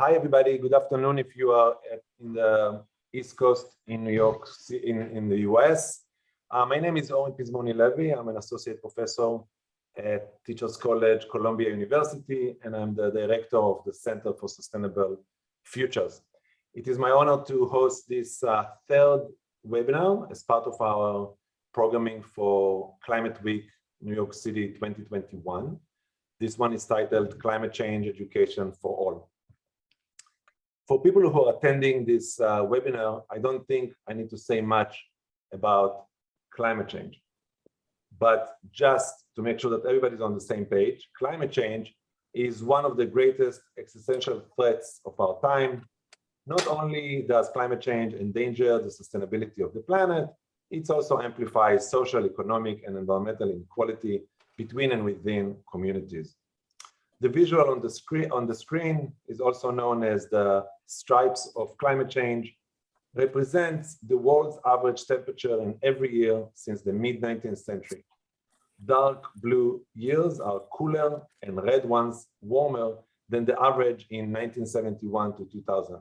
Hi, everybody. Good afternoon if you are in the East Coast in New York, in the US. My name is Oren Pizmoni-Levy. I'm an associate professor at Teachers College, Columbia University, and I'm the director of the Center for Sustainable Futures. It is my honor to host this third webinar as part of our programming for Climate Week New York City 2021. This one is titled Climate Change Education for All. For people who are attending this webinar, I don't think I need to say much about climate change. But just to make sure that everybody's on the same page, climate change is one of the greatest existential threats of our time. Not only does climate change endanger the sustainability of the planet, it also amplifies social, economic, and environmental inequality between and within communities. The visual on the screen is also known as the stripes of climate change, represents the world's average temperature in every year since the mid-19th century. Dark blue years are cooler and red ones warmer than the average in 1971 to 2000.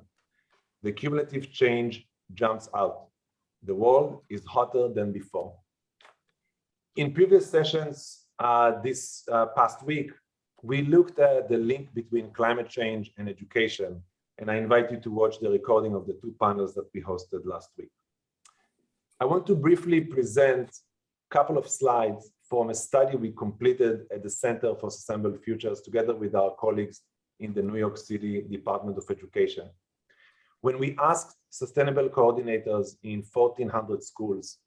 The cumulative change jumps out. The world is hotter than before. In previous sessions this past week, we looked at the link between climate change and education, and I invite you to watch the recording of the two panels that we hosted last week. I want to briefly present a couple of slides from a study we completed at the Center for Sustainable Futures together with our colleagues in the New York City Department of Education. When we asked sustainable coordinators in 1,400 schools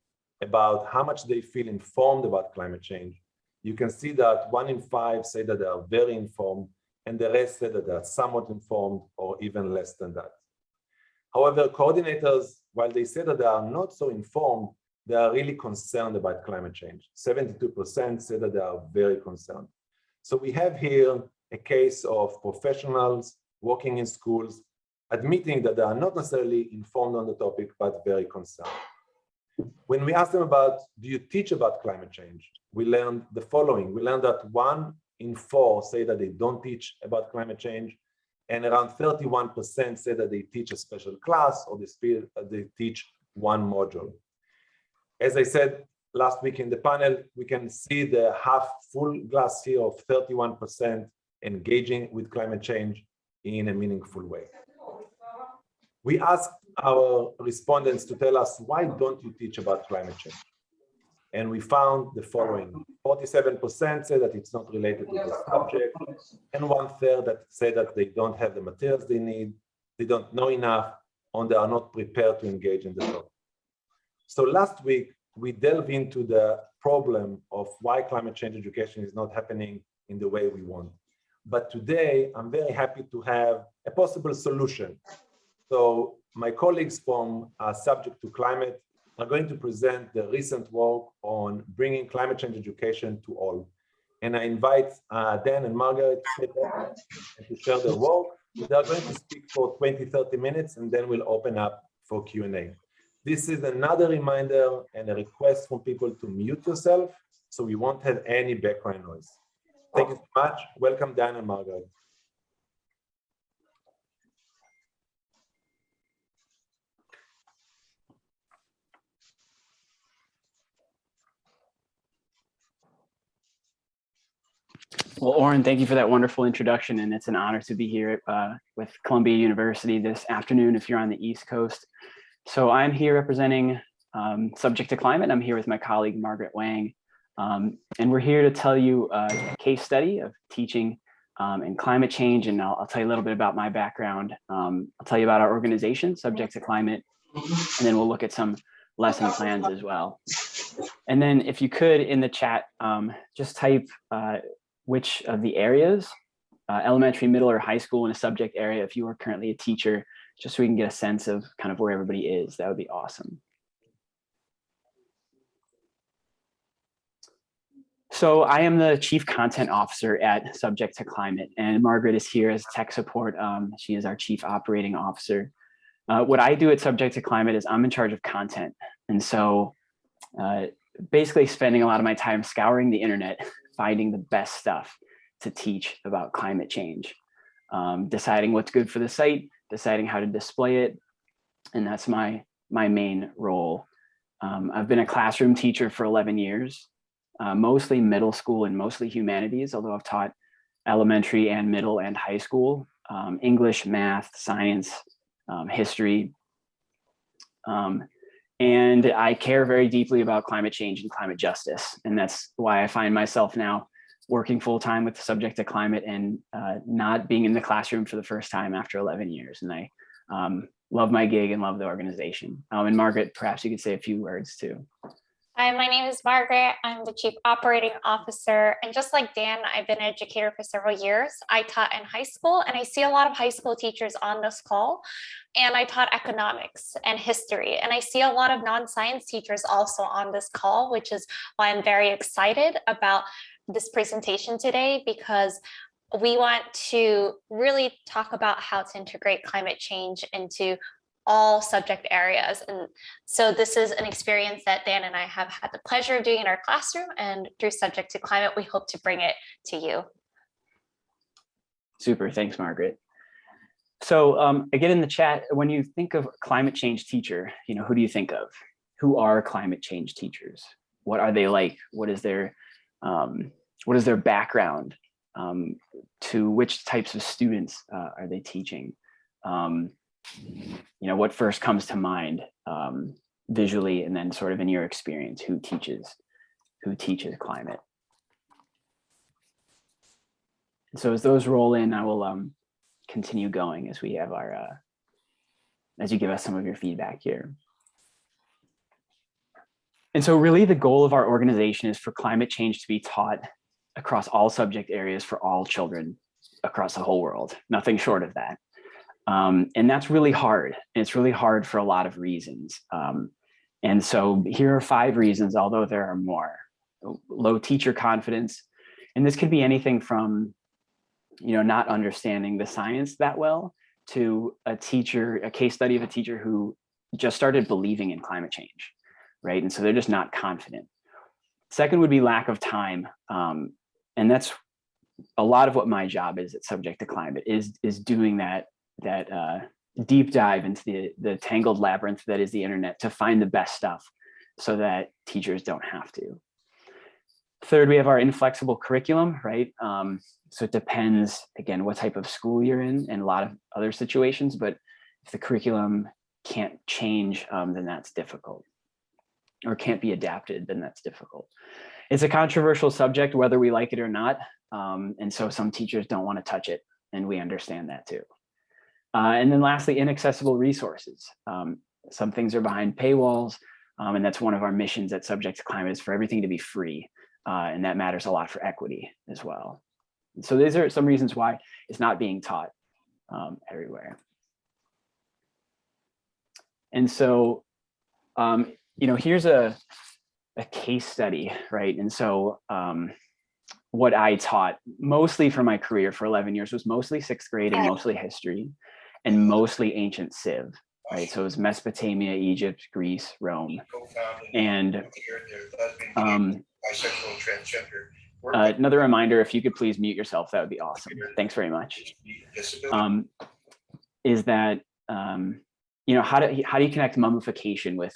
about how much they feel informed about climate change, you can see that 1 in 5 say that they are very informed, and the rest say that they are somewhat informed or even less than that. However, coordinators, while they say that they are not so informed, they are really concerned about climate change. 72% say that they are very concerned. So we have here a case of professionals working in schools admitting that they are not necessarily informed on the topic, but very concerned. When we asked them about, do you teach about climate change? We learned the following. We learned that 1 in 4 say that they don't teach about climate change, and around 31% say that they teach a special class or they teach one module. As I said last week in the panel, we can see the half full glass here of 31% engaging with climate change in a meaningful way. We asked our respondents to tell us, why don't you teach about climate change? And we found the following. 47% say that it's not related to the subject, and 1/3 that say that they don't have the materials they need, they don't know enough, or they are not prepared to engage in the topic. So last week, we delved into the problem of why climate change education is not happening in the way we want. But today, I'm very happy to have a possible solution. So my colleagues from Subject to Climate are going to present the recent work on bringing climate change education to all. And I invite Dan and Margaret to share their work. They're going to speak for 20, 30 minutes, and then we'll open up for Q&A. This is another reminder and a request from people to mute yourself so we won't have any background noise. Thank you so much. Welcome, Dan and Margaret. Well, Oren, thank you for that wonderful introduction, and it's an honor to be here with Columbia University this afternoon if you're on the East Coast. So I'm here representing Subject to Climate. I'm here with my colleague, Margaret Wang, and we're here to tell you a case study of teaching in climate change, and I'll tell you a little bit about my background. I'll tell you about our organization, Subject to Climate, and then we'll look at some lesson plans as well. And then if you could, in the chat, just type which of the areas, elementary, middle, or high school in a subject area, if you are currently a teacher, just so we can get a sense of kind of where everybody is. That would be awesome. So I am the Chief Content Officer at Subject to Climate, and Margaret is here as tech support. She is our Chief Operating Officer. What I do at Subject to Climate is I'm in charge of content. And so basically spending a lot of my time scouring the internet, finding the best stuff to teach about climate change. deciding what's good for the site, deciding how to display it. And that's my main role. I've been a classroom teacher for 11 years, mostly middle school and mostly humanities, although I've taught elementary and middle and high school, English, math, science, history. And I care very deeply about climate change and climate justice. And that's why I find myself now working full-time with the subject of climate and not being in the classroom for the first time after 11 years. And I love my gig and love the organization. And Margaret, perhaps you could say a few words too. Hi, my name is Margaret. I'm the Chief Operating Officer. And just like Dan, I've been an educator for several years. I taught in high school, and I see a lot of high school teachers on this call. And I taught economics and history. And I see a lot of non-science teachers also on this call, which is why I'm very excited about this presentation today, because we want to really talk about how to integrate climate change into all subject areas. And so this is an experience that Dan and I have had the pleasure of doing in our classroom, and through Subject to Climate, we hope to bring it to you. Super, thanks, Margaret. So again, in the chat, when you think of climate change teacher, who do you think of? Who are climate change teachers? What are they like? What is their background? To which types of students are they teaching? What first comes to mind visually, and then sort of in your experience, who teaches climate? And so as those roll in, I will continue going as we have our as you give us some of your feedback here. And so really the goal of our organization is for climate change to be taught across all subject areas for all children across the whole world, nothing short of that. And that's really hard. And it's really hard for a lot of reasons. And so here are 5 reasons, although there are more. Low teacher confidence. And this could be anything from, not understanding the science that well, to a case study of a teacher who just started believing in climate change, right? And so they're just not confident. Second would be lack of time. And that's a lot of what my job is at Subject to Climate, is doing that deep dive into the tangled labyrinth that is the internet to find the best stuff so that teachers don't have to. Third, we have our inflexible curriculum, right? So it depends, again, what type of school you're in and a lot of other situations, but if the curriculum can't change, then that's difficult, or can't be adapted, then that's difficult. It's a controversial subject, whether we like it or not. And so some teachers don't want to touch it, and we understand that too. And then lastly, inaccessible resources. Some things are behind paywalls, and that's one of our missions at Subject to Climate, is for everything to be free. And that matters a lot for equity as well. And so these are some reasons why it's not being taught everywhere. And so, here's a case study, right? And so what I taught mostly for my career for 11 years was mostly 6th grade and mostly history and mostly ancient Civ, right? So it was Mesopotamia, Egypt, Greece, Rome. And another reminder, if you could please mute yourself, that would be awesome. Thanks very much. Is that, how do you connect mummification with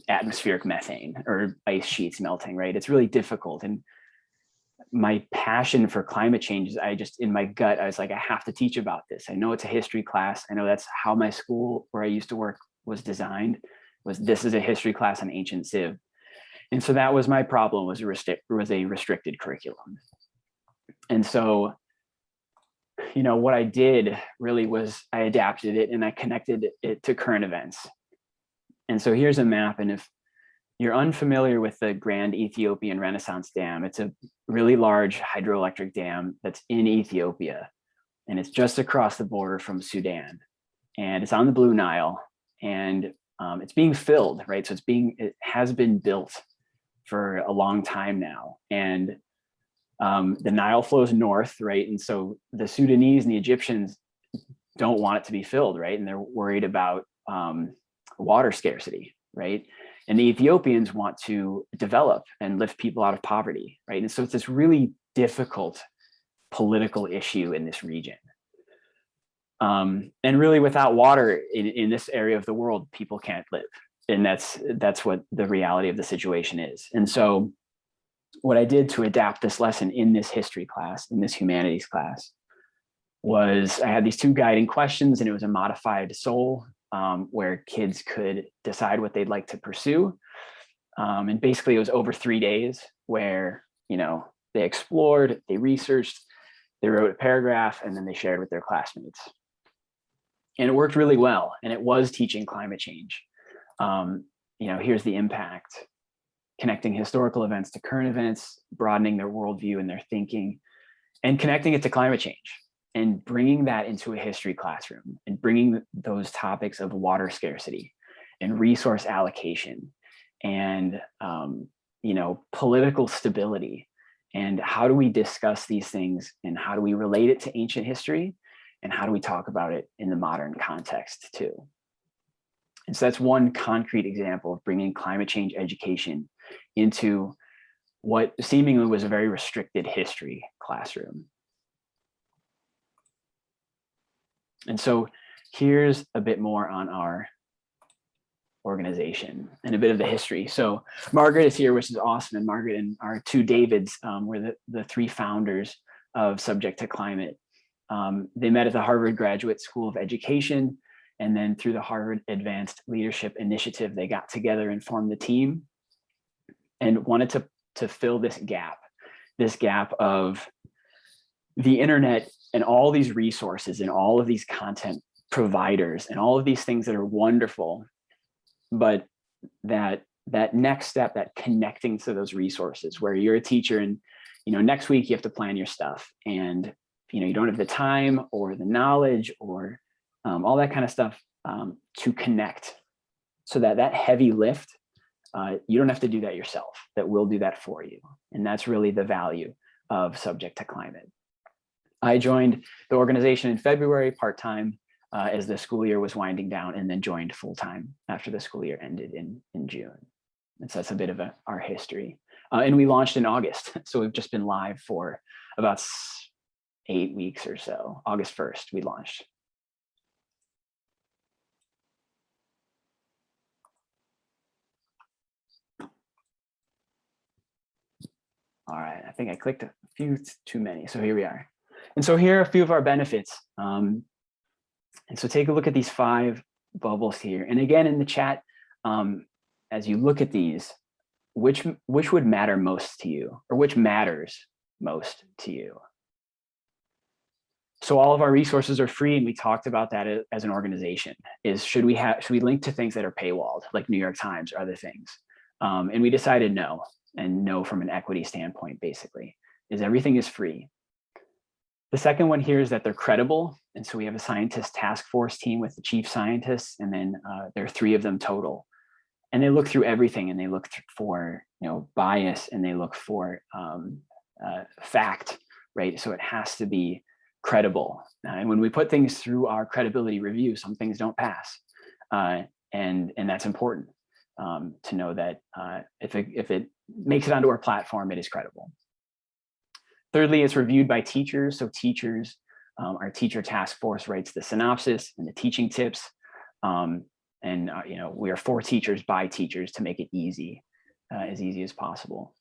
atmospheric methane or ice sheets melting, right? It's really difficult. And my passion for climate change is, in my gut, I was like, I have to teach about this. I know it's a history class. I know that's how my school where I used to work was designed, this is a history class on ancient Civ. And so that was my problem, was a restricted curriculum. And so, what I did really was I adapted it and I connected it to current events. And so here's a map. And if you're unfamiliar with the Grand Ethiopian Renaissance Dam, it's a really large hydroelectric dam that's in Ethiopia. And it's just across the border from Sudan. And it's on the Blue Nile. And it's being filled, right? So it has been built for a long time now. And the Nile flows north, right? And so the Sudanese and the Egyptians don't want it to be filled, right? And they're worried about water scarcity, right? And the Ethiopians want to develop and lift people out of poverty, right? And so it's this really difficult political issue in this region. And really without water in this area of the world, people can't live. And that's what the reality of the situation is. And so what I did to adapt this lesson in this history class, in this humanities class, was I had these two guiding questions, and it was a modified SOL, where kids could decide what they'd like to pursue. And basically it was over 3 days where, they explored, they researched, they wrote a paragraph, and then they shared with their classmates. And it worked really well. And it was teaching climate change. Here's the impact: connecting historical events to current events, broadening their worldview and their thinking, and connecting it to climate change, and bringing that into a history classroom, and bringing those topics of water scarcity and resource allocation and, political stability. And how do we discuss these things, and how do we relate it to ancient history, and how do we talk about it in the modern context too? And so that's one concrete example of bringing climate change education into what seemingly was a very restricted history classroom. And so here's a bit more on our organization and a bit of the history. So Margaret is here, which is awesome. And Margaret and our two Davids were the three founders of Subject to Climate. They met at the Harvard Graduate School of Education, and then through the Harvard Advanced Leadership Initiative, they got together and formed the team and wanted to fill this gap of the internet and all these resources and all of these content providers and all of these things that are wonderful, but that next step, that connecting to those resources, where you're a teacher and next week you have to plan your stuff, and you don't have the time or the knowledge or all that kind of stuff to connect, so that heavy lift, you don't have to do that yourself. That we'll do that for you. And that's really the value of Subject to Climate. I joined the organization in February part-time as the school year was winding down, and then joined full-time after the school year ended in June. And so that's a bit of our history. And we launched in August. So we've just been live for about 8 weeks or so. August 1st, we launched. All right, I think I clicked a few too many. So here we are. And so here are a few of our benefits. And so take a look at these 5 bubbles here. And again, in the chat, as you look at these, which would matter most to you, or which matters most to you? So all of our resources are free, and we talked about that as an organization. Should we link to things that are paywalled, like New York Times or other things? And we decided no, and no from an equity standpoint, basically, is everything is free. The second one here is that they're credible. And so we have a scientist task force team with the chief scientists, and then there are 3 of them total. And they look through everything, and they look for bias, and they look for fact, right? So it has to be credible. And when we put things through our credibility review, some things don't pass. And that's important to know that if it makes it onto our platform, it is credible. Thirdly, it's reviewed by teachers. So teachers, our teacher task force writes the synopsis and the teaching tips. We are for teachers by teachers to make it easy, as easy as possible.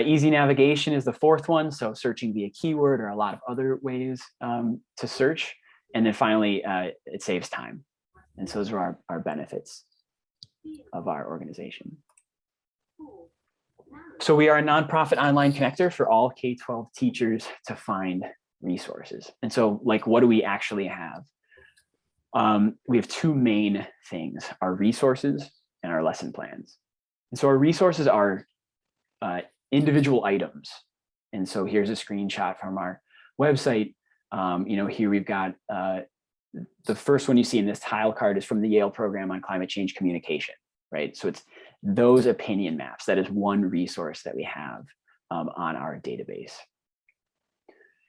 Easy navigation is the 4th one. So searching via keyword or a lot of other ways to search. And then finally, it saves time. And so those are our benefits of our organization. So we are a nonprofit online connector for all K-12 teachers to find resources. And so, what do we actually have? We have 2 main things: our resources and our lesson plans. And so our resources are individual items. And so here's a screenshot from our website. Here we've got the first one you see in this tile card is from the Yale program on climate change communication, right? So it's those opinion maps. That is one resource that we have on our database.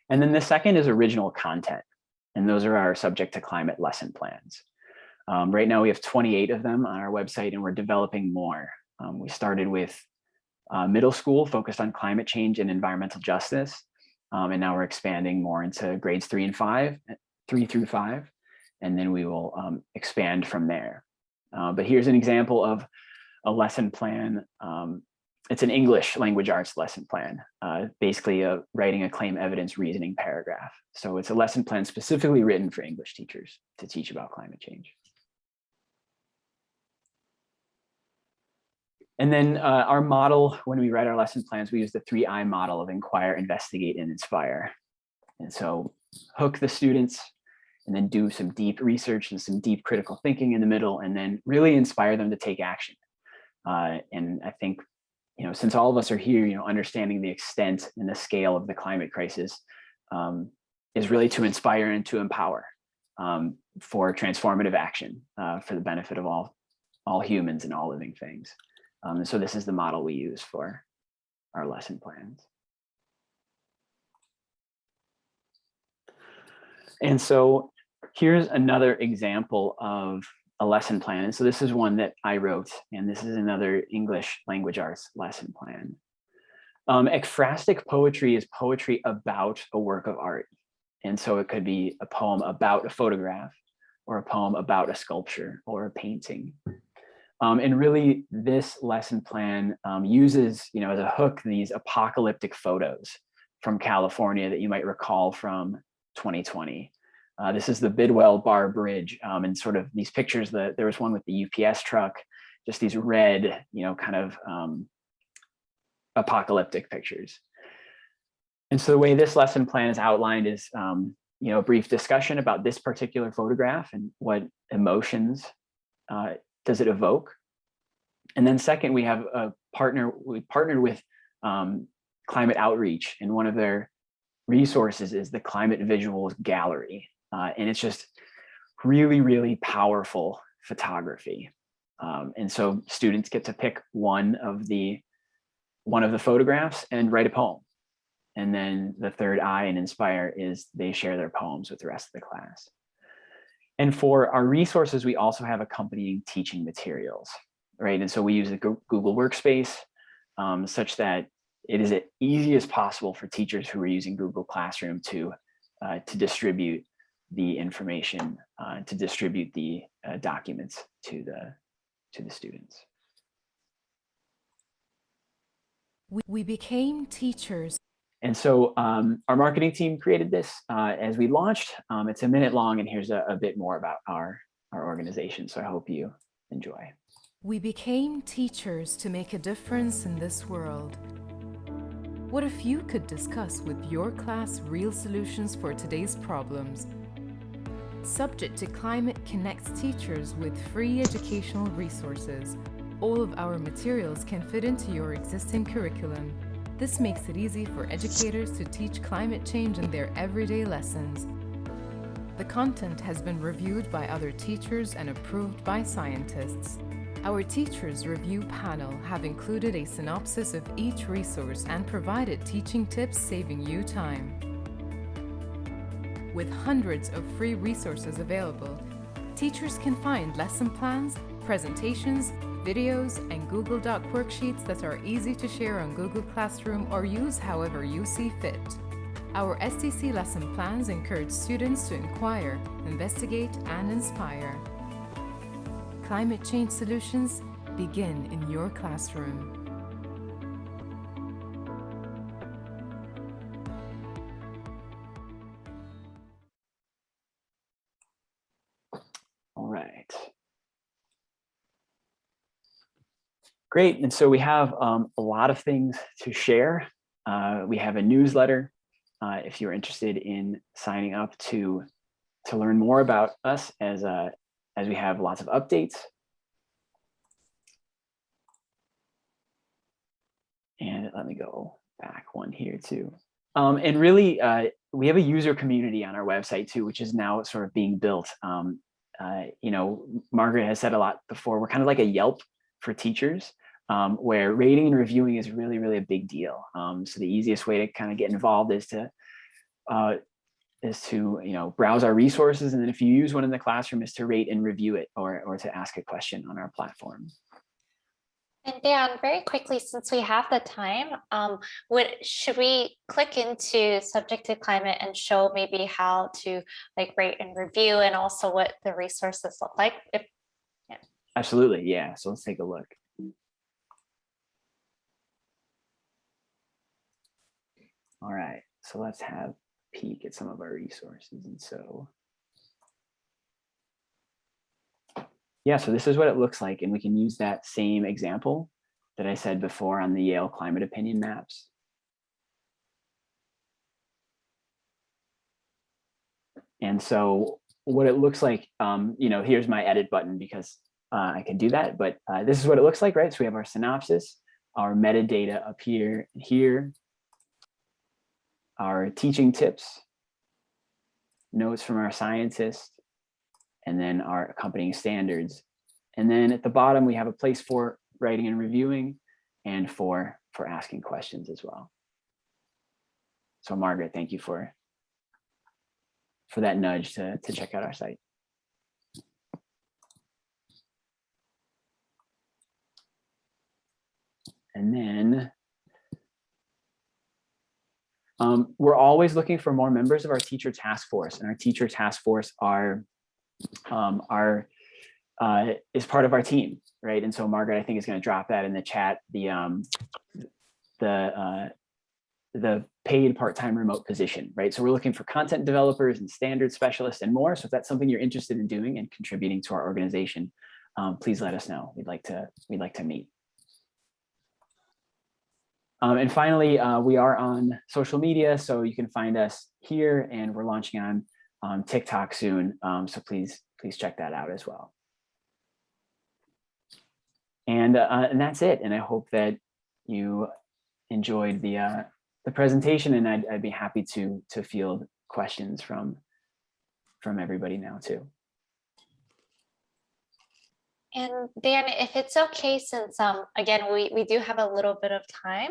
And then the second is original content. And those are our Subject to Climate lesson plans. Right now we have 28 of them on our website, and we're developing more. We started with middle school focused on climate change and environmental justice. And now we're expanding more into grades 3 and 3 through 5, and then we will expand from there. But here's an example of a lesson plan. It's an English language arts lesson plan, basically writing a claim evidence reasoning paragraph. So it's a lesson plan specifically written for English teachers to teach about climate change. And then our model, when we write our lesson plans, we use the 3I model of inquire, investigate, and inspire. And so hook the students, and then do some deep research and some deep critical thinking in the middle, and then really inspire them to take action. And I think, since all of us are here, understanding the extent and the scale of the climate crisis is really to inspire and to empower for transformative action for the benefit of all humans and all living things. And so this is the model we use for our lesson plans. And so here's another example of a lesson plan. And so this is one that I wrote, and this is another English language arts lesson plan. Ekphrastic poetry is poetry about a work of art. And so it could be a poem about a photograph, or a poem about a sculpture or a painting. And really this lesson plan uses, as a hook, these apocalyptic photos from California that you might recall from 2020. This is the Bidwell Bar Bridge, and sort of these pictures that there was one with the UPS truck, just these red, kind of apocalyptic pictures. And so the way this lesson plan is outlined is, a brief discussion about this particular photograph and what emotions does it evoke. And then second, we have we partnered with Climate Outreach, and one of their resources is the Climate Visuals Gallery. And it's just really, really powerful photography. And so students get to pick one of the photographs and write a poem. And then the third I in Inspire is they share their poems with the rest of the class. And for our resources, we also have accompanying teaching materials, right? And so we use the Google Workspace such that it is as easy as possible for teachers who are using Google Classroom to distribute the information, to distribute the documents to the students. We became teachers. And so our marketing team created this as we launched. It's a minute long, and here's a bit more about our organization. So I hope you enjoy. We became teachers to make a difference in this world. What if you could discuss with your class real solutions for today's problems? Subject to Climate connects teachers with free educational resources. All of our materials can fit into your existing curriculum. This makes it easy for educators to teach climate change in their everyday lessons. The content has been reviewed by other teachers and approved by scientists. Our Teachers Review panel have included a synopsis of each resource and provided teaching tips, saving you time. With hundreds of free resources available, teachers can find lesson plans, presentations, videos, and Google Doc worksheets that are easy to share on Google Classroom or use however you see fit. Our STC lesson plans encourage students to inquire, investigate, and inspire. Climate change solutions begin in your classroom. All right. Great, and so we have a lot of things to share. We have a newsletter if you're interested in signing up to learn more about us as we have lots of updates. And let me go back one here too. And really, we have a user community on our website too, which is now sort of being built. Margaret has said a lot before, we're kind of like a Yelp for teachers. Where rating and reviewing is really, really a big deal. So the easiest way to kind of get involved is to browse our resources, and then if you use one in the classroom, is to rate and review it or to ask a question on our platform. And Dan, very quickly, since we have the time, should we click into subjective climate and show maybe how to like rate and review and also what the resources look like? Yeah. Absolutely, yeah. So let's take a look. All right, so let's have a peek at some of our resources. And so, yeah, so this is what it looks like. And we can use that same example that I said before on the Yale climate opinion maps. And so what it looks like, here's my edit button because I can do that, but this is what it looks like, right? So we have our synopsis, our metadata up here, our teaching tips, notes from our scientists, and then our accompanying standards. And then at the bottom, we have a place for writing and reviewing and for asking questions as well. So Margaret, thank you for that nudge to check out our site. And then we're always looking for more members of our teacher task force, and our teacher task force is part of our team, right? And so Margaret, I think, is going to drop that in the chat. The paid part-time remote position, right? So we're looking for content developers and standard specialists and more. So if that's something you're interested in doing and contributing to our organization, please let us know. We'd like to meet. And finally, we are on social media, so you can find us here, and we're launching on TikTok soon. So please check that out as well. And that's it. And I hope that you enjoyed the presentation, and I'd be happy to field questions from everybody now too. And Dan, if it's okay, since again, we do have a little bit of time,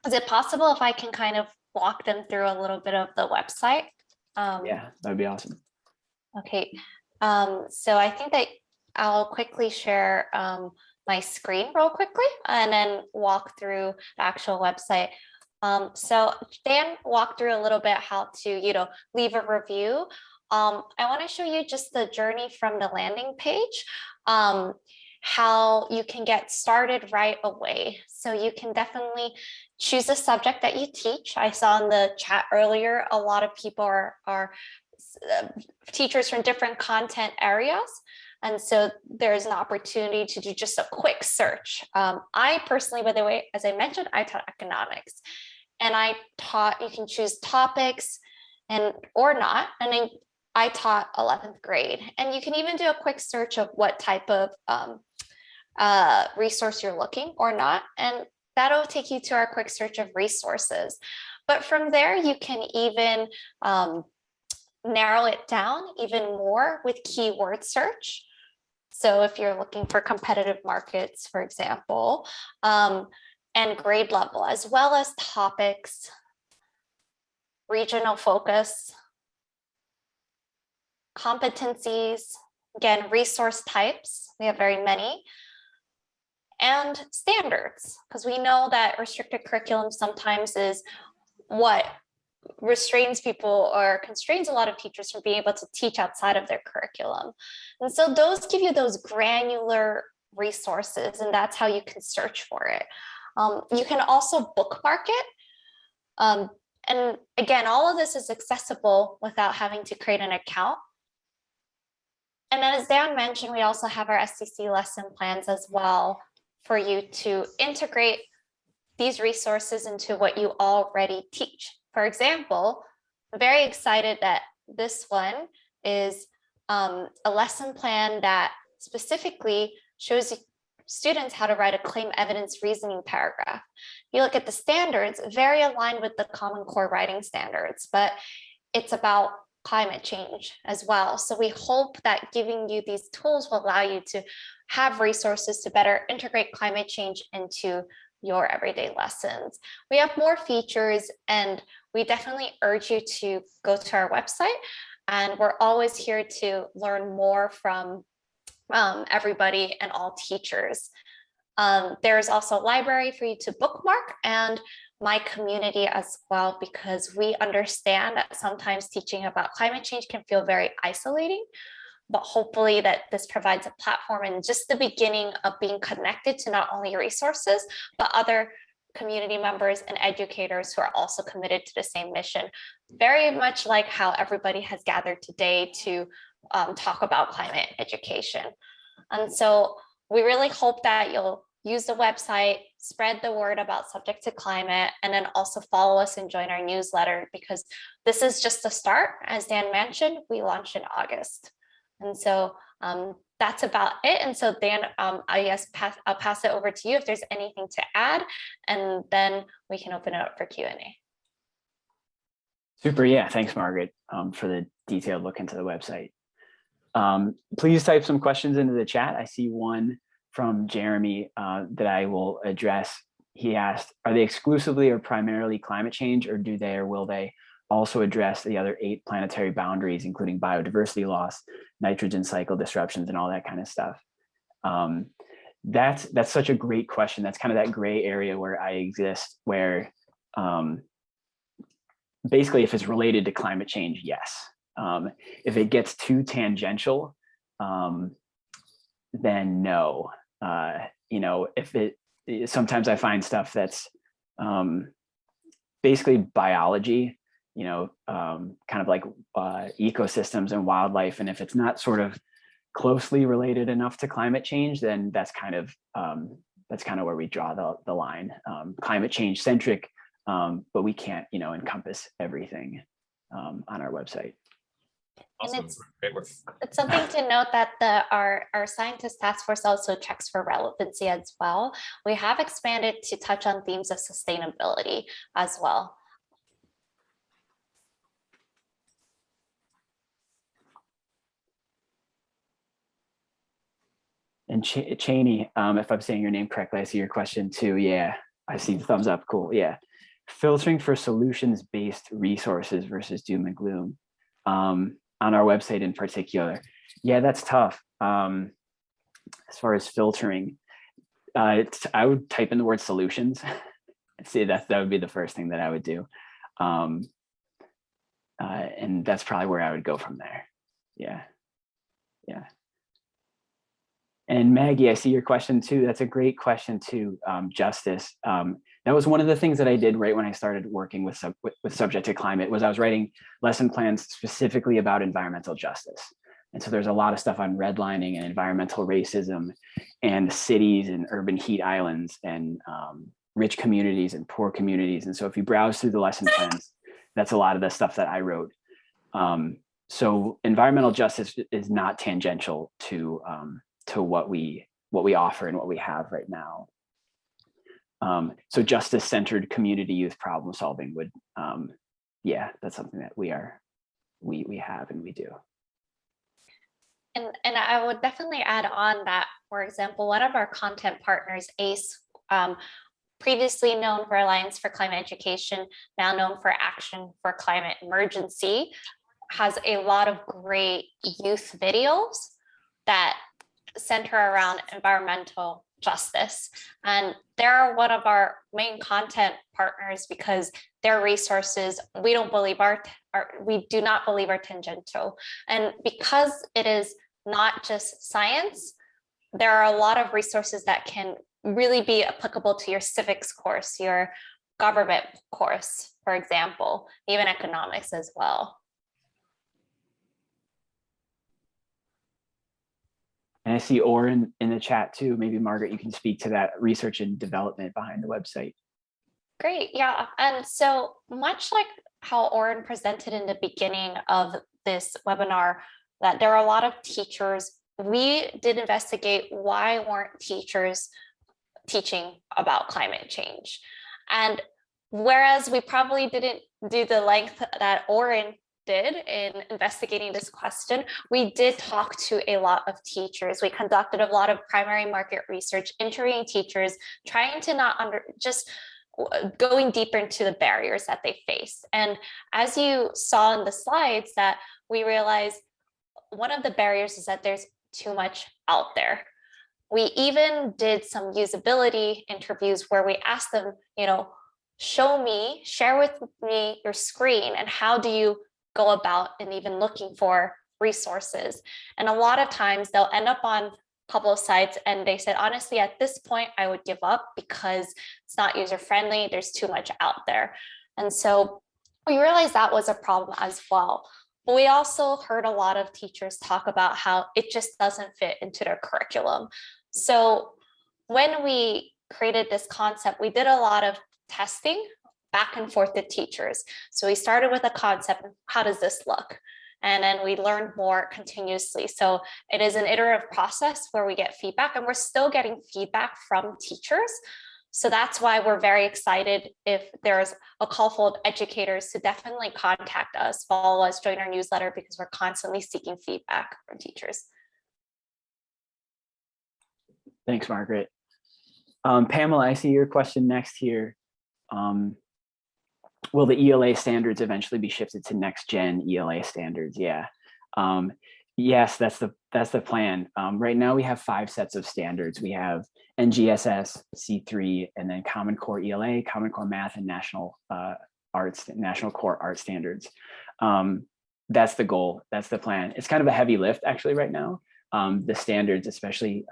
is it possible if I can kind of walk them through a little bit of the website? Yeah, that'd be awesome. Okay, so I think that I'll quickly share my screen real quickly and then walk through the actual website. So Dan walked through a little bit how to, leave a review. I want to show you just the journey from the landing page, how you can get started right away. So you can definitely choose a subject that you teach. I saw in the chat earlier, a lot of people are teachers from different content areas. And so there's an opportunity to do just a quick search. I personally, by the way, as I mentioned, I taught economics, and I taught, you can choose topics or not. And then I taught 11th grade, and you can even do a quick search of what type of resource you're looking or not. And that'll take you to our quick search of resources. But from there, you can even narrow it down even more with keyword search. So if you're looking for competitive markets, for example, and grade level, as well as topics, regional focus, competencies, again, resource types, we have very many, and standards, because we know that restricted curriculum sometimes is what restrains people or constrains a lot of teachers from being able to teach outside of their curriculum. And so those give you those granular resources, and that's how you can search for it. You can also bookmark it. And again, all of this is accessible without having to create an account. And then as Dan mentioned, we also have our SCC lesson plans as well for you to integrate these resources into what you already teach. For example, I'm very excited that this one is a lesson plan that specifically shows students how to write a claim evidence reasoning paragraph. You look at the standards, very aligned with the Common Core writing standards, but it's about climate change as well. So we hope that giving you these tools will allow you to have resources to better integrate climate change into your everyday lessons. We have more features, and we definitely urge you to go to our website, and we're always here to learn more from everybody and all teachers. There's also a library for you to bookmark, and my community as well, because we understand that sometimes teaching about climate change can feel very isolating, but hopefully that this provides a platform and just the beginning of being connected to not only resources, but other community members and educators who are also committed to the same mission. Very much like how everybody has gathered today to talk about climate education. And so we really hope that you'll use the website, spread the word about Subject to Climate, and then also follow us and join our newsletter, because this is just the start. As Dan mentioned, we launched in August. And so that's about it. And so Dan, I guess I'll pass it over to you if there's anything to add, and then we can open it up for Q&A. Super, yeah, thanks, Margaret, for the detailed look into the website. Please type some questions into the chat. I see one from Jeremy that I will address. He asked, are they exclusively or primarily climate change, or do they or will they also address the other 8 planetary boundaries, including biodiversity loss, nitrogen cycle disruptions, and all that kind of stuff? That's such a great question. That's kind of that gray area where I exist, where basically if it's related to climate change, yes. If it gets too tangential, then no. You know, if sometimes I find stuff that's basically biology, you know, kind of like ecosystems and wildlife. And if it's not sort of closely related enough to climate change, then that's kind of where we draw the line. Climate change centric, but we can't, you know, encompass everything on our website. Awesome. And it's something to note that our scientist task force also checks for relevancy as well. We have expanded to touch on themes of sustainability as well. And Cheney, if I'm saying your name correctly, I see your question too. Yeah, I see the thumbs up. Cool. Yeah. Filtering for solutions-based resources versus doom and gloom. On our website in particular. Yeah, that's tough. As far as filtering, I would type in the word solutions. See, that would be the first thing that I would do. And that's probably where I would go from there. Yeah. Yeah. And Maggie, I see your question too. That's a great question too, justice. That was one of the things that I did right when I started working with Subject to Climate, was I was writing lesson plans specifically about environmental justice. And so there's a lot of stuff on redlining and environmental racism and cities and urban heat islands and rich communities and poor communities. And so if you browse through the lesson plans, that's a lot of the stuff that I wrote. So environmental justice is not tangential to what we offer and what we have right now. So justice-centered community youth problem solving would, yeah, that's something that we have and we do. And I would definitely add on that, for example, one of our content partners, ACE, previously known for Alliance for Climate Education, now known for Action for Climate Emergency, has a lot of great youth videos that center around environmental justice. And they're one of our main content partners because their resources, we do not believe are tangential. And because it is not just science, there are a lot of resources that can really be applicable to your civics course, your government course, for example, even economics as well. And I see Oren in the chat too. Maybe Margaret, you can speak to that research and development behind the website. Great, yeah. And so much like how Oren presented in the beginning of this webinar, that there are a lot of teachers. We did investigate why weren't teachers teaching about climate change. And whereas we probably didn't do the length that Oren did in investigating this question, we did talk to a lot of teachers. We conducted a lot of primary market research, interviewing teachers, trying to just going deeper into the barriers that they face. And as you saw in the slides, that we realized one of the barriers is that there's too much out there. We even did some usability interviews where we asked them, share with me your screen and how do you go about and even looking for resources. And a lot of times they'll end up on a couple of sites and they said, honestly, at this point, I would give up because it's not user-friendly. There's too much out there. And so we realized that was a problem as well. But we also heard a lot of teachers talk about how it just doesn't fit into their curriculum. So when we created this concept, we did a lot of testing back and forth with teachers. So we started with a concept, how does this look? And then we learned more continuously. So it is an iterative process where we get feedback, and we're still getting feedback from teachers. So that's why we're very excited if there's a call for educators to definitely contact us, follow us, join our newsletter, because we're constantly seeking feedback from teachers. Thanks, Margaret. Pamela, I see your question next here. Will the ELA standards eventually be shifted to next gen ELA standards? Yeah. Yes, that's the plan. Right now we have 5 sets of standards. We have NGSS, C3, and then Common Core ELA, Common Core Math, and National Core Art Standards. That's the goal. That's the plan. It's kind of a heavy lift actually right now. The standards, especially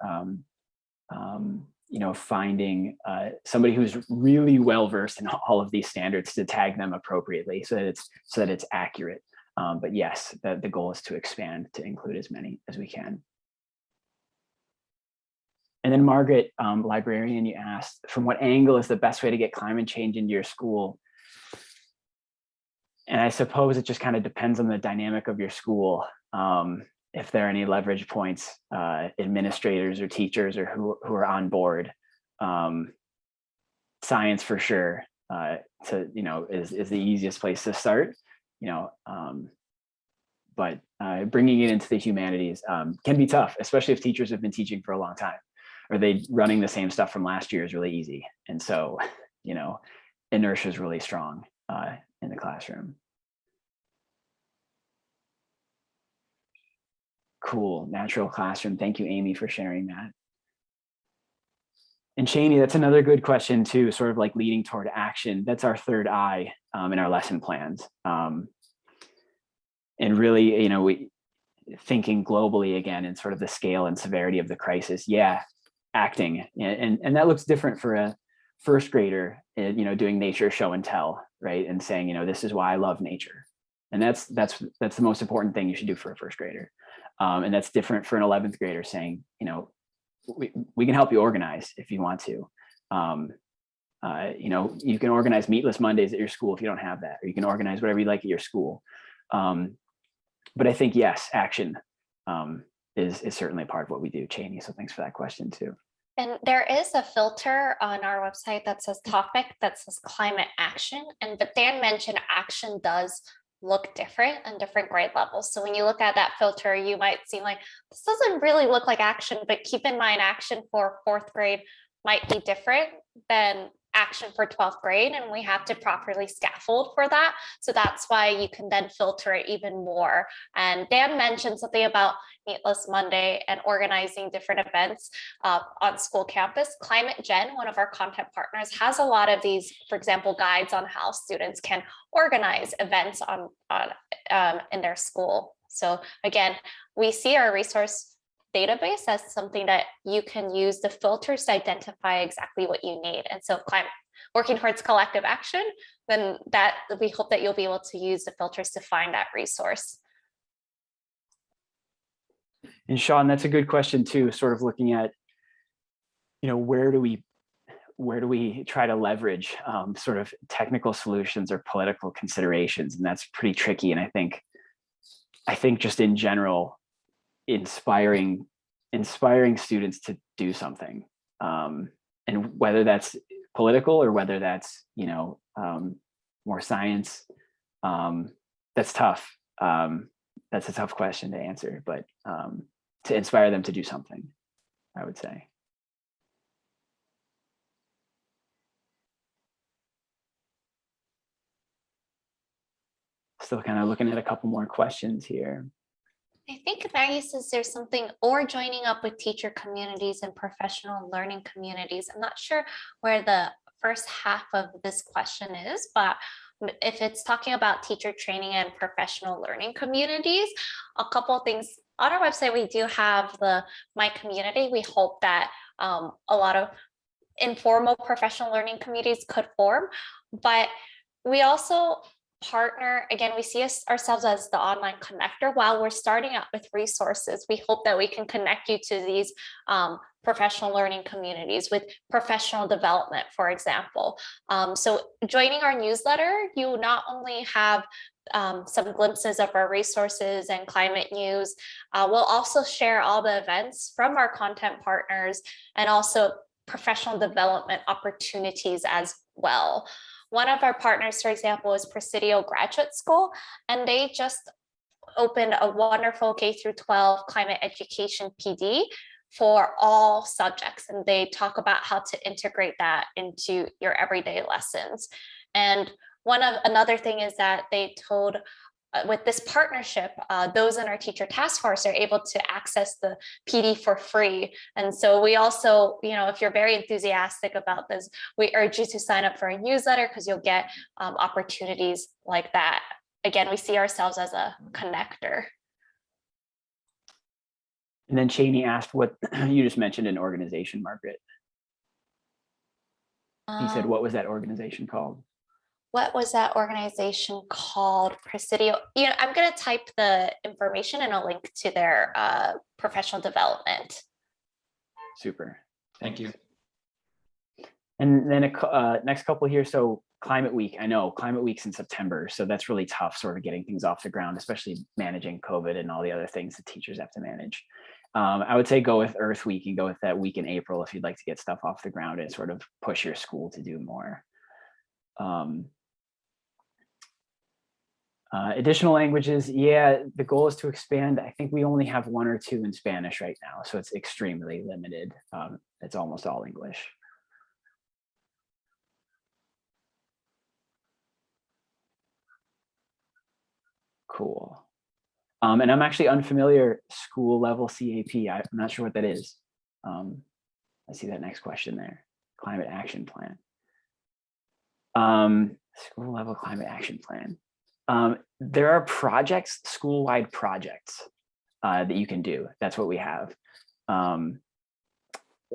finding somebody who's really well versed in all of these standards to tag them appropriately so that it's accurate. But yes, the goal is to expand to include as many as we can. And then Margaret, librarian, you asked, from what angle is the best way to get climate change into your school? And I suppose it just kind of depends on the dynamic of your school. If there are any leverage points, administrators or teachers or who are on board. Science for sure is the easiest place to start, but bringing it into the humanities can be tough, especially if teachers have been teaching for a long time, or they running the same stuff from last year is really easy. And so, inertia is really strong in the classroom. Cool, natural classroom. Thank you, Amy, for sharing that. And Cheney, that's another good question too, sort of like leading toward action. That's our third I in our lesson plans. And really, we thinking globally again and sort of the scale and severity of the crisis. Yeah, acting. And that looks different for a first grader, doing nature show and tell, right? And saying, this is why I love nature. And that's the most important thing you should do for a first grader. And that's different for an 11th grader saying, we can help you organize if you want to. You can organize meatless Mondays at your school if you don't have that, or you can organize whatever you like at your school. But I think, yes, action is certainly part of what we do, Cheney. So thanks for that question too. And there is a filter on our website that says topic, that says climate action. But Dan mentioned action does look different on different grade levels. So when you look at that filter, you might see like, this doesn't really look like action, but keep in mind action for 4th grade might be different than action for 12th grade, and we have to properly scaffold for that. So that's why you can then filter it even more. And Dan mentioned something about Meatless Monday and organizing different events on school campus. Climate Gen, one of our content partners, has a lot of these, for example, guides on how students can organize events in their school. So again, we see our resource database as something that you can use the filters to identify exactly what you need. And so working towards collective action, then that we hope that you'll be able to use the filters to find that resource. And Sean, that's a good question too, sort of looking at, where do we try to leverage sort of technical solutions or political considerations? And that's pretty tricky. And I think just in general, inspiring students to do something, and whether that's political or whether that's more science, that's tough. That's a tough question to answer, but to inspire them to do something, I would say. Still kind of looking at a couple more questions here. I think values is there something, or joining up with teacher communities and professional learning communities. I'm not sure where the first half of this question is, but if it's talking about teacher training and professional learning communities, a couple of things on our website. We do have the My Community. We hope that a lot of informal professional learning communities could form, but we also partner, again, we see ourselves as the online connector. While we're starting out with resources, we hope that we can connect you to these professional learning communities with professional development, for example. So joining our newsletter, you not only have some glimpses of our resources and climate news, we'll also share all the events from our content partners and also professional development opportunities as well. One of our partners, for example, is Presidio Graduate School, and they just opened a wonderful K-12 climate education PD for all subjects. And they talk about how to integrate that into your everyday lessons. And another thing is that they told, with this partnership, those in our teacher task force are able to access the PD for free. And so we also, if you're very enthusiastic about this, we urge you to sign up for a newsletter because you'll get opportunities like that. Again, we see ourselves as a connector. And then Cheney asked what you just mentioned an organization, Margaret. He said, what was that organization called? What was that organization called? Presidio. I'm going to type the information and a link to their professional development. Super. Thank you. And then next couple here. So Climate Week, I know Climate Week's in September, so that's really tough sort of getting things off the ground, especially managing COVID and all the other things that teachers have to manage. I would say go with Earth Week and go with that week in April if you'd like to get stuff off the ground and sort of push your school to do more. Additional languages, yeah, the goal is to expand. I think we only have 1 or 2 in Spanish right now, so it's extremely limited. It's almost all English. Cool. And I'm actually unfamiliar school level CAP. I'm not sure what that is. I see that next question there. Climate action plan. School level climate action plan. There are projects, school-wide projects that you can do. That's what we have.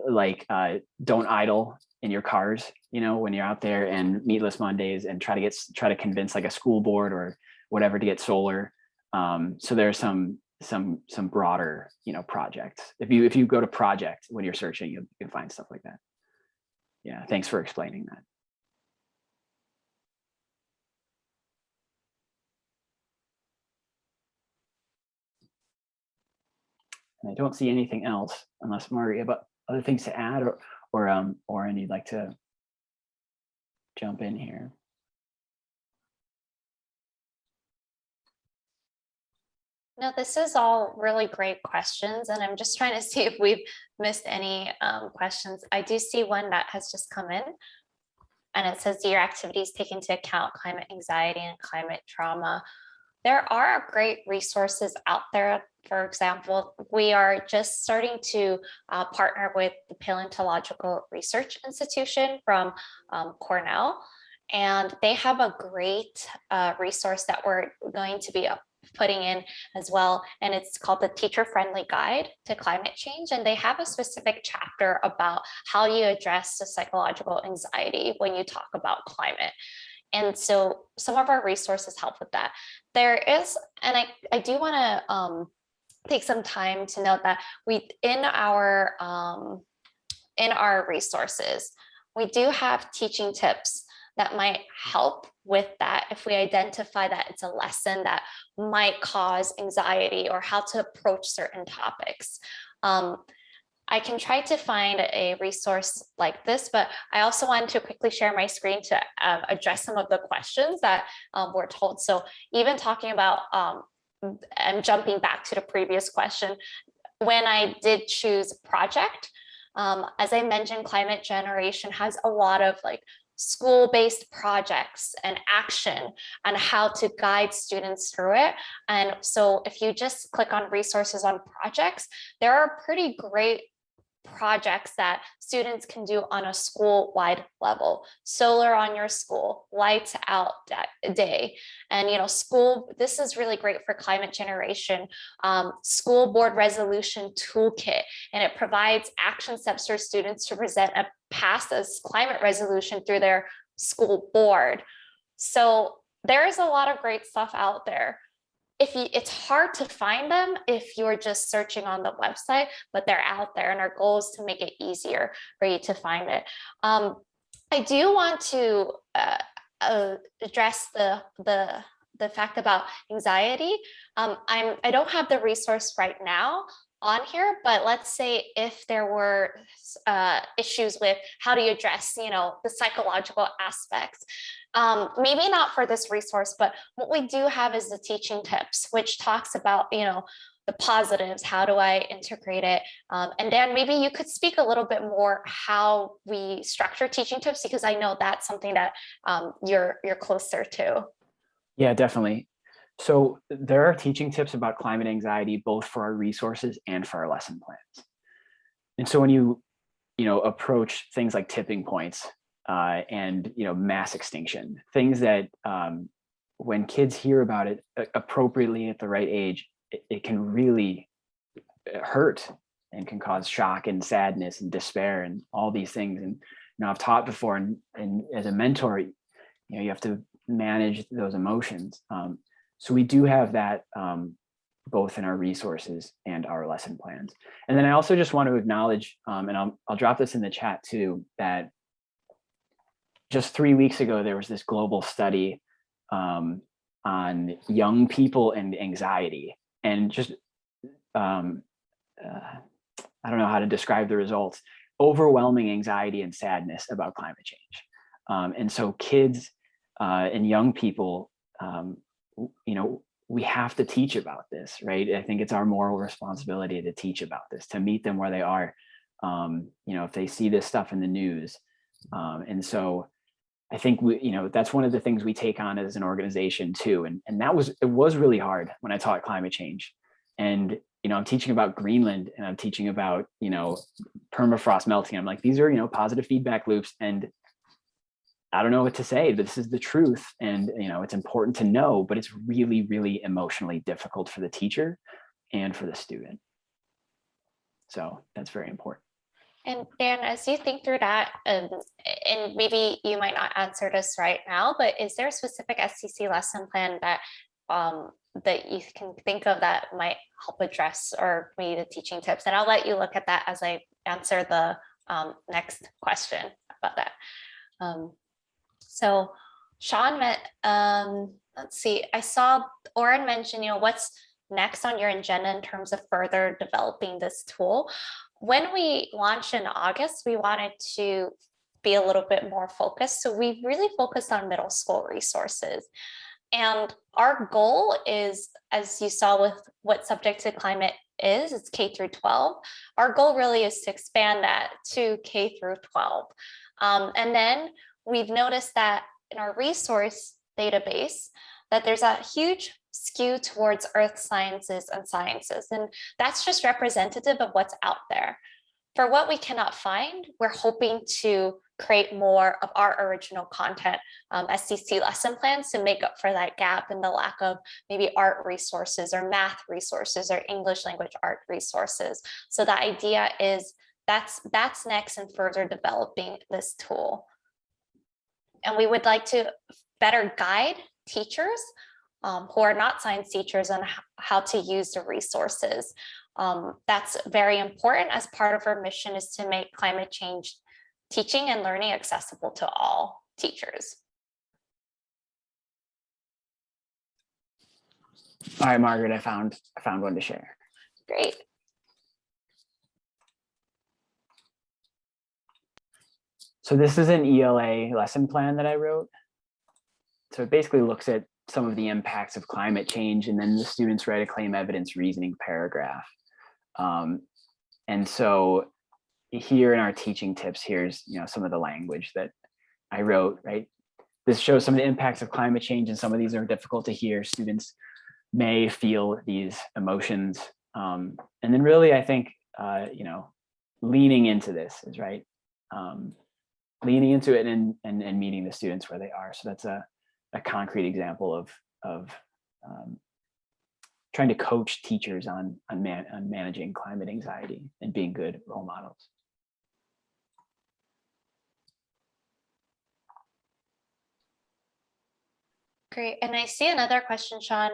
Like don't idle in your cars, when you're out there, and Meatless Mondays, and try to convince like a school board or whatever to get solar. So there's some broader, projects. If you go to project when you're searching, you can find stuff like that. Yeah, thanks for explaining that. And I don't see anything else, unless Margaret, about other things to add, or Oren, you'd like to jump in here. No, this is all really great questions, and I'm just trying to see if we've missed any questions. I do see one that has just come in, and it says, do your activities take into account climate anxiety and climate trauma? There are great resources out there. For example, we are just starting to partner with the Paleontological Research Institution from Cornell, and they have a great resource that we're going to be putting in as well, and it's called the Teacher Friendly Guide to Climate Change, and they have a specific chapter about how you address the psychological anxiety when you talk about climate. And so some of our resources help with that. There is, and I do want to take some time to note that in our resources, we do have teaching tips that might help with that if we identify that it's a lesson that might cause anxiety, or how to approach certain topics. I can try to find a resource like this, but I also wanted to quickly share my screen to address some of the questions that we're told. So even talking about, I'm jumping back to the previous question, when I did choose project, as I mentioned, Climate Generation has a lot of like school-based projects and action and how to guide students through it. And so if you just click on resources on projects, there are pretty great projects that students can do on a school-wide level. Solar on your school, lights out day, and school. This is really great for climate generation. School board resolution toolkit, and it provides action steps for students to present a pass as climate resolution through their school board. So there is a lot of great stuff out there. It's hard to find them if you're just searching on the website, but they're out there, and our goal is to make it easier for you to find it. I do want to address the fact about anxiety. I don't have the resource right now on here, but let's say if there were issues with how do you address, the psychological aspects. Maybe not for this resource, but what we do have is the teaching tips, which talks about, the positives, how do I integrate it? And Dan, maybe you could speak a little bit more how we structure teaching tips, because I know that's something that you're closer to. Yeah, definitely. So there are teaching tips about climate anxiety, both for our resources and for our lesson plans. And so when you approach things like tipping points and mass extinction, things that when kids hear about it appropriately at the right age, it can really hurt and can cause shock and sadness and despair and all these things. And I've taught before, and as a mentor, you have to manage those emotions. So we do have that both in our resources and our lesson plans. And then I also just want to acknowledge, and I'll drop this in the chat too, that just 3 weeks ago, there was this global study on young people and anxiety, and just, I don't know how to describe the results, overwhelming anxiety and sadness about climate change. And so kids and young people, we have to teach about this, right? I think it's our moral responsibility to teach about this, to meet them where they are, if they see this stuff in the news. And so I think that's one of the things we take on as an organization too. And it was really hard when I taught climate change. And, I'm teaching about Greenland, and I'm teaching about, permafrost melting. I'm like, these are, positive feedback loops. And I don't know what to say, but this is the truth. And, it's important to know, but it's really, really emotionally difficult for the teacher and for the student. So that's very important. And Dan, as you think through that, and maybe you might not answer this right now, but is there a specific STC lesson plan that that you can think of that might help address, or maybe the teaching tips? And I'll let you look at that as I answer the next question about that. So Sean, let's see, I saw Oren mention, what's next on your agenda in terms of further developing this tool. When we launched in August, we wanted to be a little bit more focused. So we really focused on middle school resources. And our goal is, as you saw with what Subject to Climate is, it's K through 12. Our goal really is to expand that to K through 12. And then we've noticed that in our resource database, that there's a huge skew towards earth sciences and sciences. And that's just representative of what's out there. For what we cannot find, we're hoping to create more of our original content, STC lesson plans, to make up for that gap in the lack of maybe art resources or math resources or English language art resources. So the idea is that's next in further developing this tool. And we would like to better guide teachers who are not science teachers on how to use the resources. That's very important, as part of our mission is to make climate change teaching and learning accessible to all teachers. All right, Margaret, I found one to share. Great. So this is an ELA lesson plan that I wrote. So it basically looks at some of the impacts of climate change, and then the students write a claim evidence reasoning paragraph. And so here in our teaching tips, here's some of the language that I wrote, right? This shows some of the impacts of climate change, and some of these are difficult to hear. Students may feel these emotions. And then really, I think, leaning into this is right. Leaning into it and meeting the students where they are. So that's a concrete example of trying to coach teachers on managing climate anxiety and being good role models. Great. And I see another question, Sean.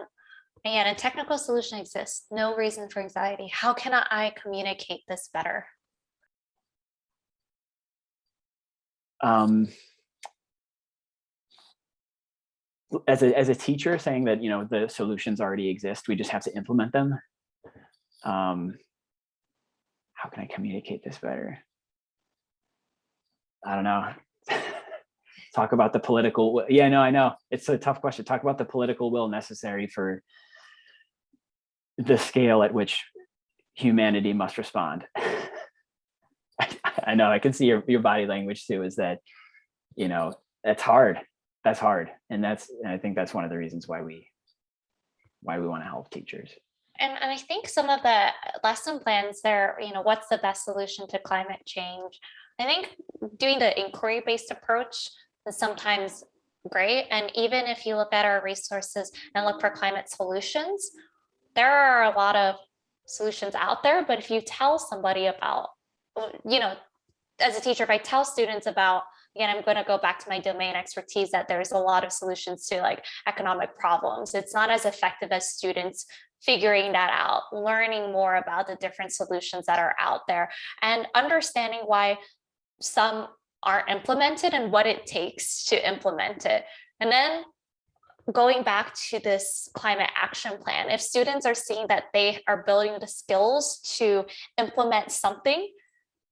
Again, a technical solution exists. No reason for anxiety. How can I communicate this better? As a teacher, saying that the solutions already exist, we just have to implement them. How can I communicate this better? I don't know. Talk about the political. Yeah, no, I know it's a tough question. Talk about the political will necessary for the scale at which humanity must respond. I know, I can see your body language too, is that, that's hard. That's hard. And I think that's one of the reasons why we want to help teachers. And I think some of the lesson plans there, what's the best solution to climate change? I think doing the inquiry-based approach is sometimes great. And even if you look at our resources and look for climate solutions, there are a lot of solutions out there. But if you tell somebody about, as a teacher, if I tell students about, again, I'm going to go back to my domain expertise, that there's a lot of solutions to like economic problems. It's not as effective as students figuring that out, learning more about the different solutions that are out there, and understanding why some aren't implemented and what it takes to implement it. And then going back to this climate action plan, if students are seeing that they are building the skills to implement something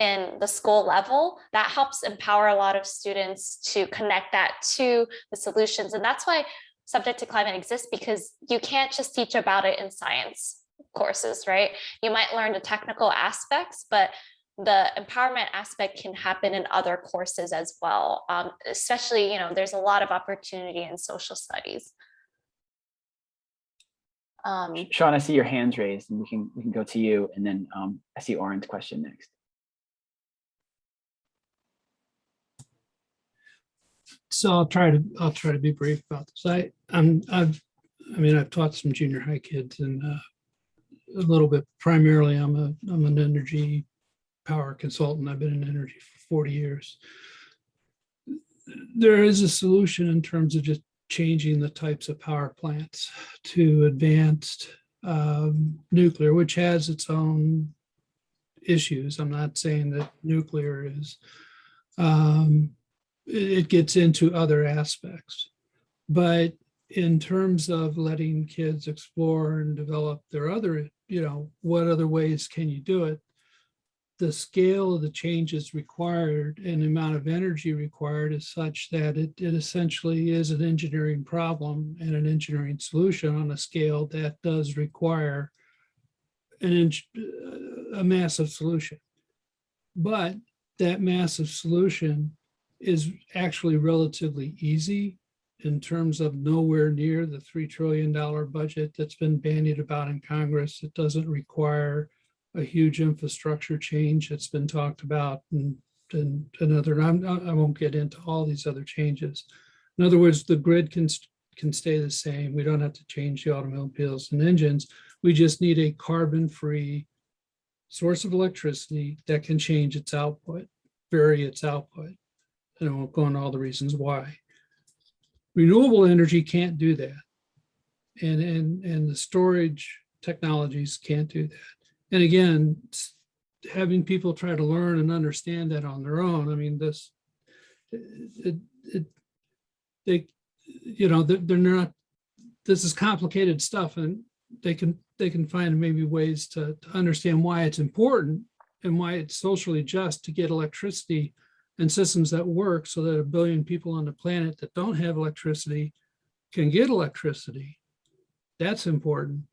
in the school level, that helps empower a lot of students to connect that to the solutions. And that's why Subject to Climate exists, because you can't just teach about it in science courses, right? You might learn the technical aspects, but the empowerment aspect can happen in other courses as well. Especially, there's a lot of opportunity in social studies. Sean, I see your hands raised, and we can go to you, and then I see Oren's question next. So I'll try to be brief about this. I've taught some junior high kids, and a little bit. Primarily, I'm an energy power consultant. I've been in energy for 40 years. There is a solution in terms of just changing the types of power plants to advanced nuclear, which has its own issues. I'm not saying that nuclear is, it gets into other aspects, but in terms of letting kids explore and develop their other, what other ways can you do it? The scale of the changes required and the amount of energy required is such that it essentially is an engineering problem and an engineering solution on a scale that does require a massive solution. But that massive solution is actually relatively easy in terms of nowhere near the $3 trillion budget that's been bandied about in Congress. It doesn't require a huge infrastructure change that's been talked about, and I won't get into all these other changes. In other words, the grid can stay the same. We don't have to change the automobiles and engines. We just need a carbon-free source of electricity that can change its output, vary its output. And I won't go into all the reasons why. Renewable energy can't do that. And the storage technologies can't do that. And again, having people try to learn and understand that on their own, they're not, this is complicated stuff, and they can find maybe ways to understand why it's important and why it's socially just to get electricity and systems that work so that 1 billion people on the planet that don't have electricity can get electricity. That's important.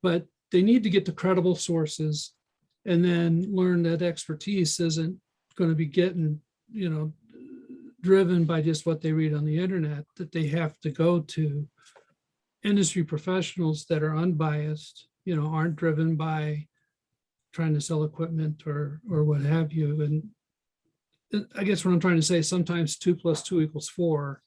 But they need to get to credible sources and then learn that expertise isn't going to be getting, driven by just what they read on the internet, that they have to go to industry professionals that are unbiased, aren't driven by trying to sell equipment or what have you. And I guess what I'm trying to say, sometimes 2 + 2 = 4,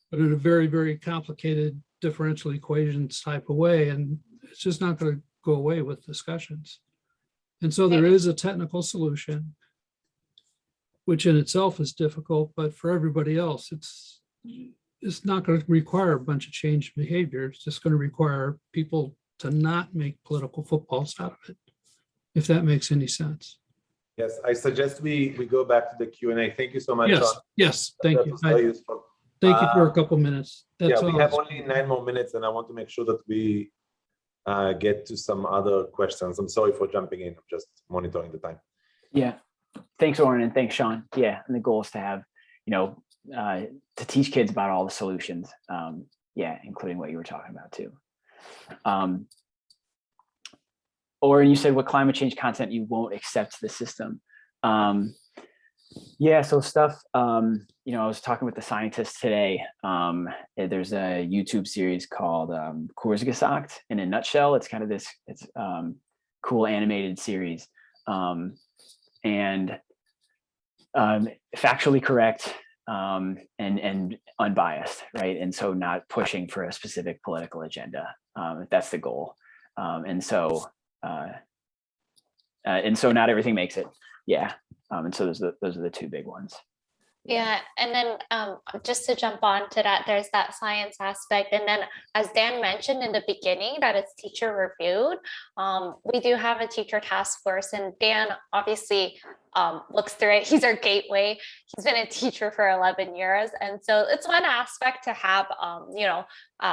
but in a very, very complicated differential equations type of way. And it's just not going to go away with discussions. And so there is a technical solution, which in itself is difficult, but for everybody else, it's not going to require a bunch of change in behavior. It's just going to require people to not make political footballs out of it, if that makes any sense. Yes, I suggest we go back to the Q&A. Thank you so much, Yes, Sean. yes, thank That you. was very useful. Thank you for a couple minutes. That's Yeah, we all. have only 9 more minutes, and I want to make sure that we get to some other questions. I'm sorry for jumping in. I'm just monitoring the time. Yeah, thanks, Oren, and thanks, Sean. Yeah, and the goal is to have, to teach kids about all the solutions. Yeah, including what you were talking about too. Oren, you said what climate change content you won't accept the system. Yeah, so stuff, I was talking with the scientists today. There's a YouTube series called Kurzgesagt. In a nutshell, it's kind of this, cool animated series. And factually correct and unbiased, right? And so not pushing for a specific political agenda. That's the goal. And so not everything makes it. Yeah. And so those are the 2 big ones. Yeah, and then just to jump on to that, there's that science aspect. And then as Dan mentioned in the beginning, that it's teacher reviewed. We do have a teacher task force, and Dan obviously looks through it. He's our gateway. He's been a teacher for 11 years. And so it's one aspect to have,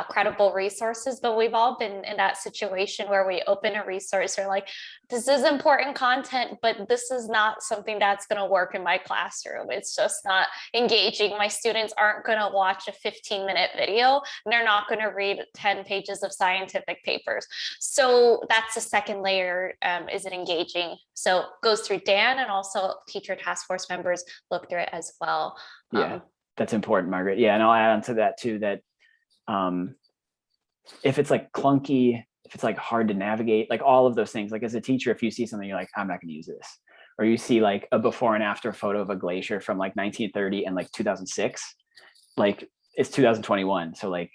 credible resources, but we've all been in that situation where we open a resource, or like, this is important content, but this is not something that's going to work in my classroom. It's just not engaging. My students aren't going to watch a 15-minute video, and they're not going to read 10 pages of scientific papers. So that's the second layer. Is it engaging? So it goes through Dan, and also teacher task force members look through it as well. Yeah, that's important, Margaret. Yeah, and I'll add on to that too, that if it's like clunky, if it's like hard to navigate, like all of those things, like as a teacher, if you see something, you're like, I'm not going to use this. Or you see like a before and after photo of a glacier from like 1930 and like 2006, like it's 2021. So like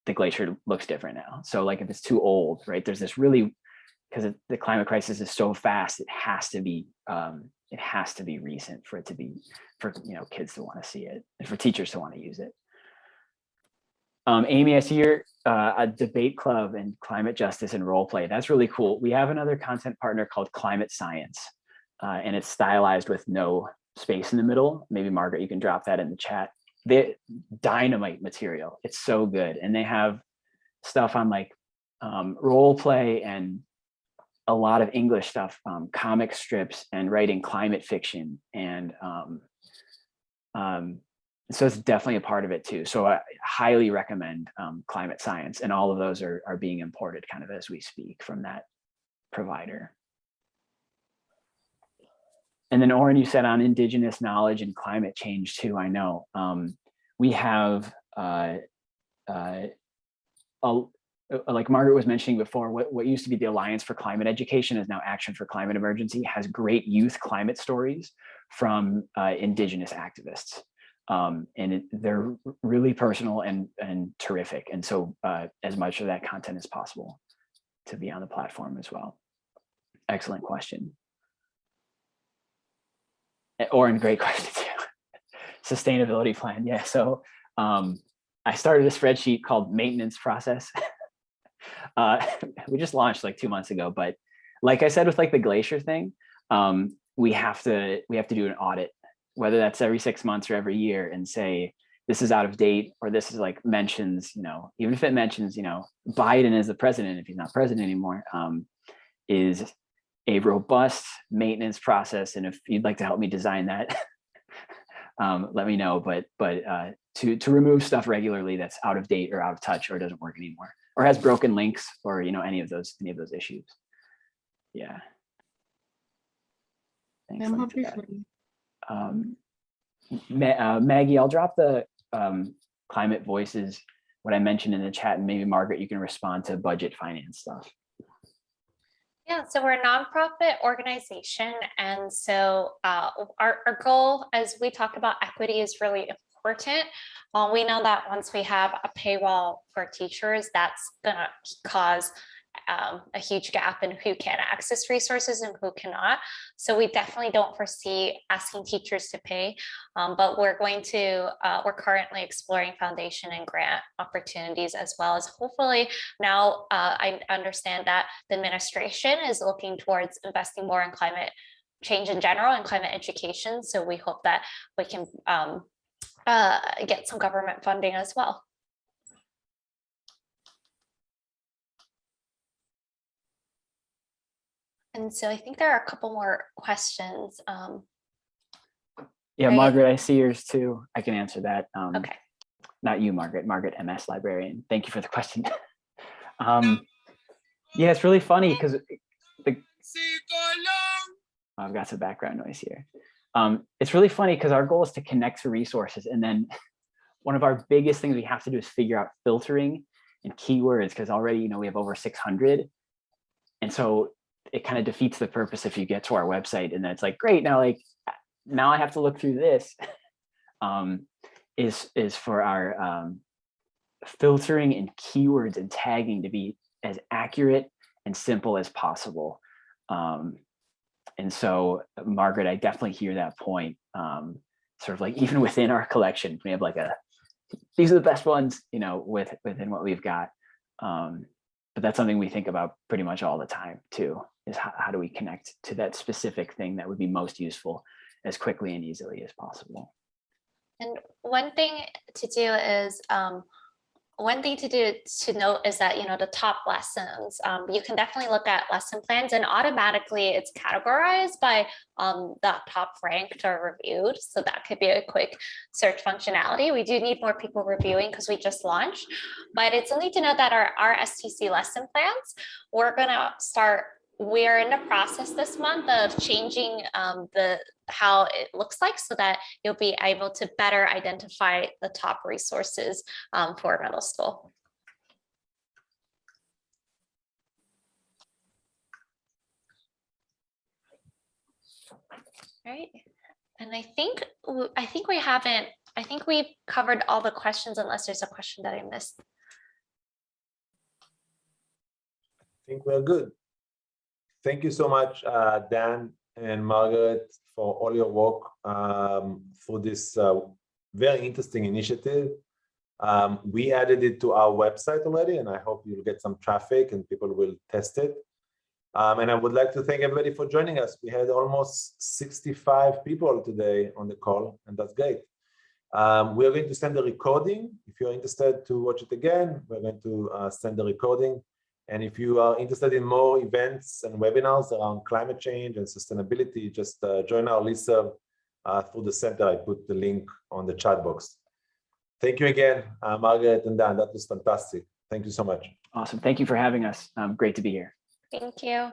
the glacier looks different now. So like if it's too old, right, there's this really, because the climate crisis is so fast, it has to be recent for it to be, for kids to want to see it and for teachers to want to use it. Amy, I see you're a debate club and climate justice and role play. That's really cool. We have another content partner called Climate Science, and it's stylized with no space in the middle. Maybe Margaret, you can drop that in the chat. They dynamite material. It's so good. And they have stuff on like role play and a lot of English stuff, comic strips and writing climate fiction. And so it's definitely a part of it too. So I highly recommend Climate Science, and all of those are being imported kind of as we speak from that provider. And then Oren, you said on indigenous knowledge and climate change too. I know we have, like Margaret was mentioning before, what used to be the Alliance for Climate Education is now Action for Climate Emergency, has great youth climate stories from indigenous activists. And they're really personal and terrific. And so as much of that content as possible to be on the platform as well. Excellent question. Oren, great question too. Sustainability plan. Yeah. So I started a spreadsheet called maintenance process. We just launched like 2 months ago, but like I said, with like the glacier thing, we have to do an audit, whether that's every 6 months or every year, and say, this is out of date, or this is like mentions, even if it mentions, Biden as the president, if he's not president anymore, is a robust maintenance process. And if you'd like to help me design that, let me know. But to remove stuff regularly that's out of date or out of touch or doesn't work anymore, or has broken links, or any of those issues. Yeah. Thanks. Maggie, I'll drop the climate voices, what I mentioned in the chat, and maybe Margaret, you can respond to budget finance stuff. Yeah, so we're a nonprofit organization. And so our goal, as we talk about equity, is really important. We know that once we have a paywall for teachers, that's going to cause a huge gap in who can access resources and who cannot. So we definitely don't foresee asking teachers to pay, but we're currently exploring foundation and grant opportunities, as well as hopefully now I understand that the administration is looking towards investing more in climate change in general and climate education. So we hope that we can get some government funding as well. And so I think there are a couple more questions. Yeah, right? Margaret, I see yours too. I can answer that. Okay. Not you, Margaret, MS librarian. Thank you for the question. Yeah, it's really funny because I've got some background noise here. It's really funny because our goal is to connect to resources. And then one of our biggest things we have to do is figure out filtering and keywords, because already, we have over 600. And so it kind of defeats the purpose if you get to our website and then it's like, great, now I have to look through this. Is for our filtering and keywords and tagging to be as accurate and simple as possible. And so, Margaret, I definitely hear that point. Sort of like even within our collection, we have like these are the best ones, within what we've got. But that's something we think about pretty much all the time too, is how do we connect to that specific thing that would be most useful as quickly and easily as possible. And one thing to do is, to note is that, the top lessons, you can definitely look at lesson plans and automatically it's categorized by the top ranked or reviewed. So that could be a quick search functionality. We do need more people reviewing because we just launched, but it's only to note that our STC lesson plans, we're in the process this month of changing how it looks like so that you'll be able to better identify the top resources for middle school. Right. And I think we've covered all the questions unless there's a question that I missed. I think we're good. Thank you so much, Dan and Margaret, for all your work for this very interesting initiative. We added it to our website already, and I hope you'll get some traffic and people will test it. And I would like to thank everybody for joining us. We had almost 65 people today on the call, and that's great. We are going to send a recording. If you're interested to watch it again, we're going to send the recording. And if you are interested in more events and webinars around climate change and sustainability, just join our listserv through the center. I put the link on the chat box. Thank you again, Margaret and Dan. That was fantastic. Thank you so much. Awesome. Thank you for having us. Great to be here. Thank you.